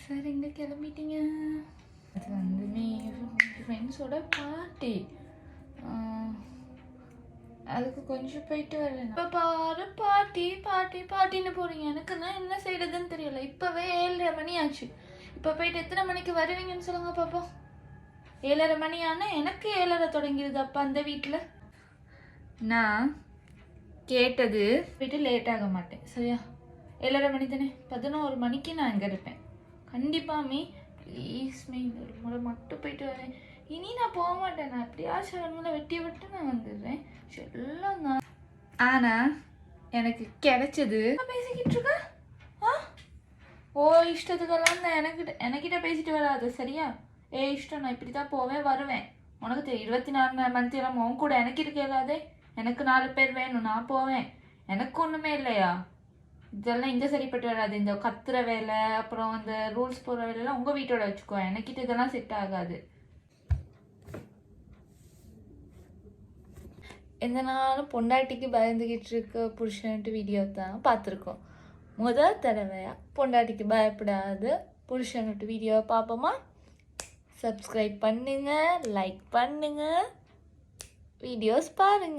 Sir எங்கே கிளம்பிட்டீங்க? அது வந்து ஃப்ரெண்ட்ஸோட பார்ட்டி, அதுக்கு கொஞ்சம் போயிட்டு வரேன். இப்போ பாரு பார்ட்டி பார்ட்டி பார்ட்டின்னு போகிறீங்க. எனக்குன்னா என்ன செய்யறதுன்னு தெரியல. இப்போவே 7:30 மணி ஆச்சு. இப்போ போயிட்டு எத்தனை மணிக்கு வருவீங்கன்னு சொல்லுங்க பார்ப்போம். 7:30 மணி ஆனால் எனக்கு 7:30 தொடங்கிடுது. அப்போ அந்த வீட்டில் நான் கேட்டது போயிட்டு லேட் ஆக மாட்டேன், சரியா? 7:30 மணி தானே, 11 மணிக்கு நான் இங்கே இருப்பேன் கண்டிப்பாக. ப்ளீஸ் இந்த ஒரு முறை மட்டும் போயிட்டு வரேன். இனி நான் போக மாட்டேன். நான் எப்படியாச்சும் அவங்கள வெட்டி விட்டு நான் வந்துடுறேன். எல்லாம் தான். ஆனால் எனக்கு கிடைச்சது பேசிக்கிட்டு இருக்க. ஓ இஷ்டத்துக்கெல்லாம் நான் எனக்கிட்ட பேசிட்டு வராது, சரியா? இஷ்டம், நான் இப்படி தான் போவேன் வருவேன். உனக்கு தெரியும் 24 மந்த்லாம் உன் கூட எனக்கு இருக்கலாதே. எனக்கு 4 பேர் வேணும், நான் போவேன். எனக்கு ஒன்றுமே இல்லையா? இதெல்லாம் இங்கே சரிப்பட்டு வராது. இந்த கத்துற வேலை, அப்புறம் அந்த ரூல்ஸ் போடுற வேலையெல்லாம் உங்கள் வீட்டோட வச்சுக்கோ. எனக்கிட்ட இதெல்லாம் செட் ஆகாது. எந்த நாளும் பொண்டாட்டிக்கு பயந்துக்கிட்டு இருக்க புருஷன்ட்டு வீடியோ தான் பார்த்துருக்கோம். முதல் தடவையாக பொண்டாட்டிக்கு பயப்படாத புருஷன்ட்டு வீடியோவை பார்ப்போமா? சப்ஸ்கிரைப் பண்ணுங்கள், லைக் பண்ணுங்கள், வீடியோஸ் பாருங்கள்.